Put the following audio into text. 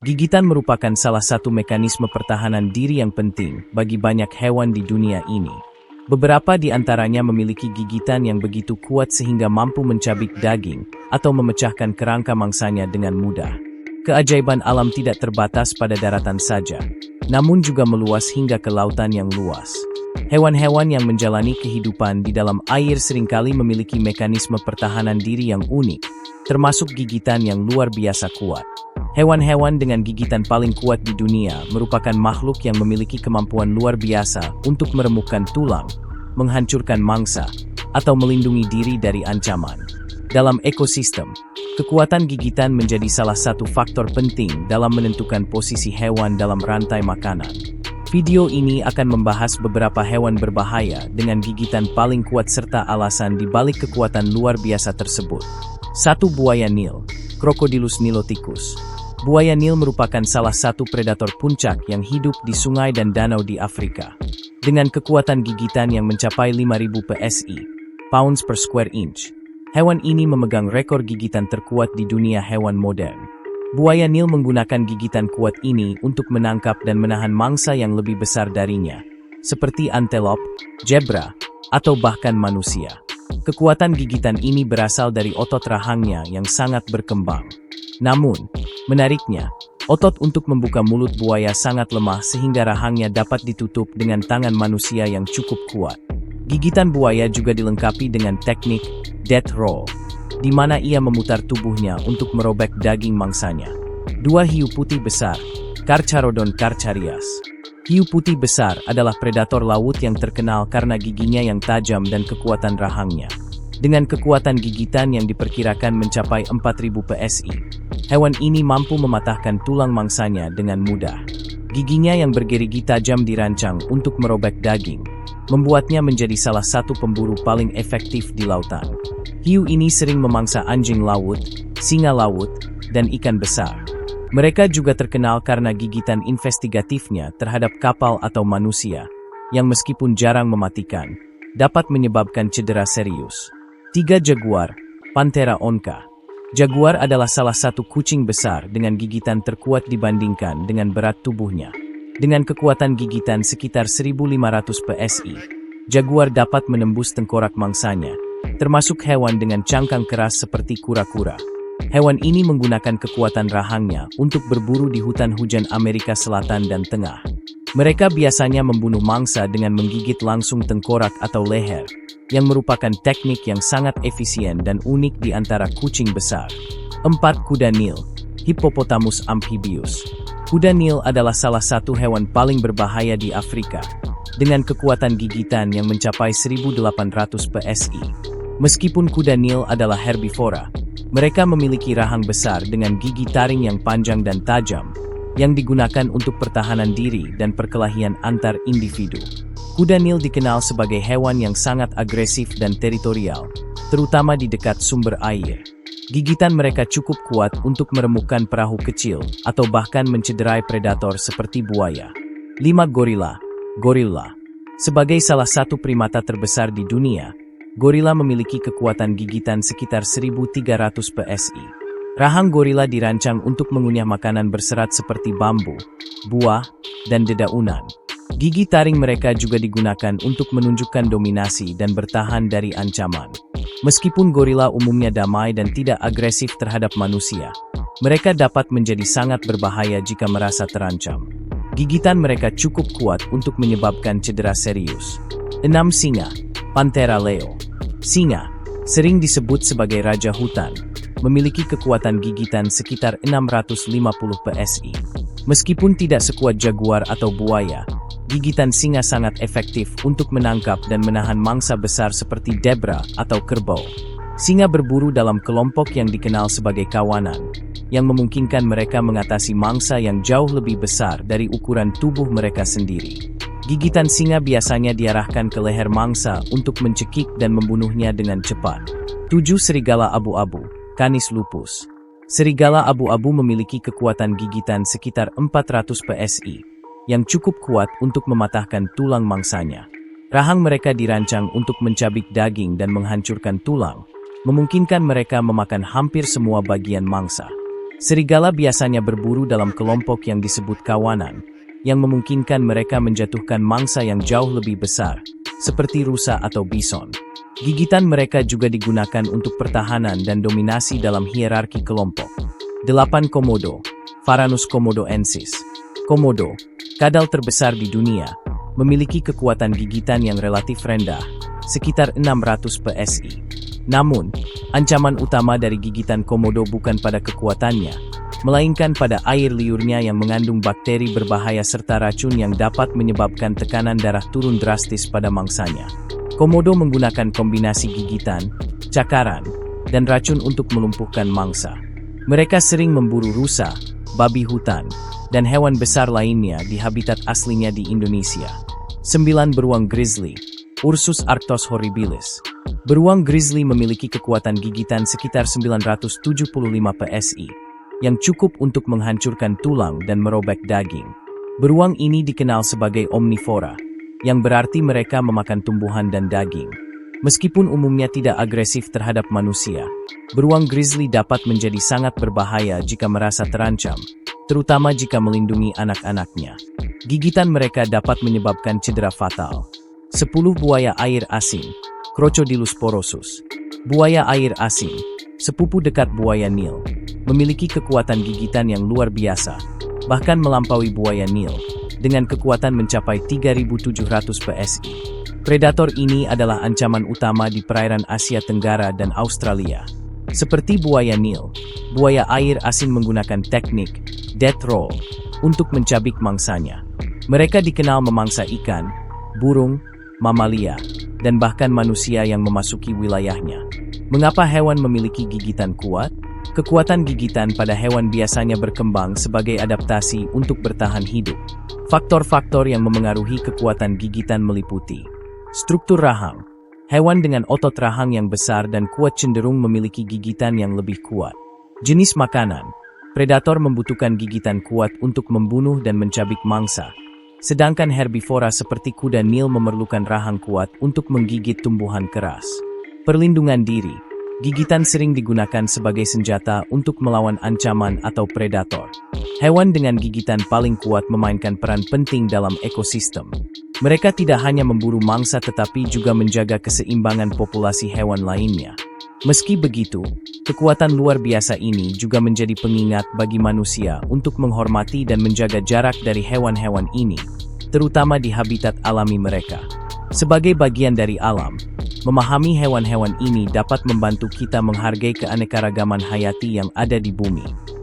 Gigitan merupakan salah satu mekanisme pertahanan diri yang penting bagi banyak hewan di dunia ini. Beberapa di antaranya memiliki gigitan yang begitu kuat sehingga mampu mencabik daging atau memecahkan kerangka mangsanya dengan mudah. Keajaiban alam tidak terbatas pada daratan saja, namun juga meluas hingga ke lautan yang luas. Hewan-hewan yang menjalani kehidupan di dalam air seringkali memiliki mekanisme pertahanan diri yang unik, termasuk gigitan yang luar biasa kuat. Hewan-hewan dengan gigitan paling kuat di dunia merupakan makhluk yang memiliki kemampuan luar biasa untuk meremukkan tulang, menghancurkan mangsa, atau melindungi diri dari ancaman. Dalam ekosistem, kekuatan gigitan menjadi salah satu faktor penting dalam menentukan posisi hewan dalam rantai makanan. Video ini akan membahas beberapa hewan berbahaya dengan gigitan paling kuat serta alasan di balik kekuatan luar biasa tersebut. 1. Buaya Nil, Crocodylus niloticus. Buaya Nil merupakan salah satu predator puncak yang hidup di sungai dan danau di Afrika. Dengan kekuatan gigitan yang mencapai 5.000 psi, pounds per square inch, hewan ini memegang rekor gigitan terkuat di dunia hewan modern. Buaya Nil menggunakan gigitan kuat ini untuk menangkap dan menahan mangsa yang lebih besar darinya, seperti antelop, zebra, atau bahkan manusia. Kekuatan gigitan ini berasal dari otot rahangnya yang sangat berkembang. Namun, menariknya, otot untuk membuka mulut buaya sangat lemah sehingga rahangnya dapat ditutup dengan tangan manusia yang cukup kuat. Gigitan buaya juga dilengkapi dengan teknik death roll, di mana ia memutar tubuhnya untuk merobek daging mangsanya. 2. Hiu putih besar, Carcharodon carcharias. Hiu putih besar adalah predator laut yang terkenal karena giginya yang tajam dan kekuatan rahangnya. Dengan kekuatan gigitan yang diperkirakan mencapai 4.000 psi, hewan ini mampu mematahkan tulang mangsanya dengan mudah. Giginya yang bergerigi tajam dirancang untuk merobek daging, membuatnya menjadi salah satu pemburu paling efektif di lautan. Hiu ini sering memangsa anjing laut, singa laut, dan ikan besar. Mereka juga terkenal karena gigitan investigatifnya terhadap kapal atau manusia, yang meskipun jarang mematikan, dapat menyebabkan cedera serius. 3. Jaguar, Panthera onca. Jaguar adalah salah satu kucing besar dengan gigitan terkuat dibandingkan dengan berat tubuhnya. Dengan kekuatan gigitan sekitar 1.500 psi, jaguar dapat menembus tengkorak mangsanya, termasuk hewan dengan cangkang keras seperti kura-kura. Hewan ini menggunakan kekuatan rahangnya untuk berburu di hutan hujan Amerika Selatan dan Tengah. Mereka biasanya membunuh mangsa dengan menggigit langsung tengkorak atau leher, yang merupakan teknik yang sangat efisien dan unik di antara kucing besar. 4. Kuda Nil, Hippopotamus amphibius. Kuda Nil adalah salah satu hewan paling berbahaya di Afrika, dengan kekuatan gigitan yang mencapai 1.800 psi. Meskipun kuda Nil adalah herbivora, mereka memiliki rahang besar dengan gigi taring yang panjang dan tajam, yang digunakan untuk pertahanan diri dan perkelahian antar individu. Kuda Nil dikenal sebagai hewan yang sangat agresif dan teritorial, terutama di dekat sumber air. Gigitan mereka cukup kuat untuk meremukkan perahu kecil atau bahkan mencederai predator seperti buaya. 5. Gorila, Gorilla. Sebagai salah satu primata terbesar di dunia, gorila memiliki kekuatan gigitan sekitar 1.300 psi. Rahang gorila dirancang untuk mengunyah makanan berserat seperti bambu, buah, dan dedaunan. Gigi taring mereka juga digunakan untuk menunjukkan dominasi dan bertahan dari ancaman. Meskipun gorila umumnya damai dan tidak agresif terhadap manusia, mereka dapat menjadi sangat berbahaya jika merasa terancam. Gigitan mereka cukup kuat untuk menyebabkan cedera serius. 6. Singa, Panthera leo. Singa, sering disebut sebagai raja hutan, memiliki kekuatan gigitan sekitar 650 psi. Meskipun tidak sekuat jaguar atau buaya, gigitan singa sangat efektif untuk menangkap dan menahan mangsa besar seperti zebra atau kerbau. Singa berburu dalam kelompok yang dikenal sebagai kawanan, yang memungkinkan mereka mengatasi mangsa yang jauh lebih besar dari ukuran tubuh mereka sendiri. Gigitan singa biasanya diarahkan ke leher mangsa untuk mencekik dan membunuhnya dengan cepat. 7. Serigala abu-abu, Canis lupus. Serigala abu-abu memiliki kekuatan gigitan sekitar 400 psi, yang cukup kuat untuk mematahkan tulang mangsanya. Rahang mereka dirancang untuk mencabik daging dan menghancurkan tulang, memungkinkan mereka memakan hampir semua bagian mangsa. Serigala biasanya berburu dalam kelompok yang disebut kawanan, yang memungkinkan mereka menjatuhkan mangsa yang jauh lebih besar, seperti rusa atau bison. Gigitan mereka juga digunakan untuk pertahanan dan dominasi dalam hierarki kelompok. 8. Komodo, Varanus komodoensis. Komodo, kadal terbesar di dunia, memiliki kekuatan gigitan yang relatif rendah, sekitar 600 psi. Namun, ancaman utama dari gigitan komodo bukan pada kekuatannya, melainkan pada air liurnya yang mengandung bakteri berbahaya serta racun yang dapat menyebabkan tekanan darah turun drastis pada mangsanya. Komodo menggunakan kombinasi gigitan, cakaran, dan racun untuk melumpuhkan mangsa. Mereka sering memburu rusa, babi hutan, dan hewan besar lainnya di habitat aslinya di Indonesia. 9. Beruang grizzly, Ursus arctos horribilis. Beruang grizzly memiliki kekuatan gigitan sekitar 975 psi, yang cukup untuk menghancurkan tulang dan merobek daging. Beruang ini dikenal sebagai omnivora, yang berarti mereka memakan tumbuhan dan daging. Meskipun umumnya tidak agresif terhadap manusia, beruang grizzly dapat menjadi sangat berbahaya jika merasa terancam, terutama jika melindungi anak-anaknya. Gigitan mereka dapat menyebabkan cedera fatal. 10. Buaya air asin, Crocodilus porosus. Buaya air asin, sepupu dekat buaya Nil, memiliki kekuatan gigitan yang luar biasa, bahkan melampaui buaya Nil, dengan kekuatan mencapai 3.700 psi. Predator ini adalah ancaman utama di perairan Asia Tenggara dan Australia. Seperti buaya Nil, buaya air asin menggunakan teknik death roll untuk mencabik mangsanya. Mereka dikenal memangsa ikan, burung, mamalia, dan bahkan manusia yang memasuki wilayahnya. Mengapa hewan memiliki gigitan kuat? Kekuatan gigitan pada hewan biasanya berkembang sebagai adaptasi untuk bertahan hidup. Faktor-faktor yang memengaruhi kekuatan gigitan meliputi struktur rahang. Hewan dengan otot rahang yang besar dan kuat cenderung memiliki gigitan yang lebih kuat. Jenis makanan. Predator membutuhkan gigitan kuat untuk membunuh dan mencabik mangsa, sedangkan herbivora seperti kuda Nil memerlukan rahang kuat untuk menggigit tumbuhan keras. Perlindungan diri. Gigitan sering digunakan sebagai senjata untuk melawan ancaman atau predator. Hewan dengan gigitan paling kuat memainkan peran penting dalam ekosistem. Mereka tidak hanya memburu mangsa tetapi juga menjaga keseimbangan populasi hewan lainnya. Meski begitu, kekuatan luar biasa ini juga menjadi pengingat bagi manusia untuk menghormati dan menjaga jarak dari hewan-hewan ini, terutama di habitat alami mereka. Sebagai bagian dari alam, memahami hewan-hewan ini dapat membantu kita menghargai keanekaragaman hayati yang ada di bumi.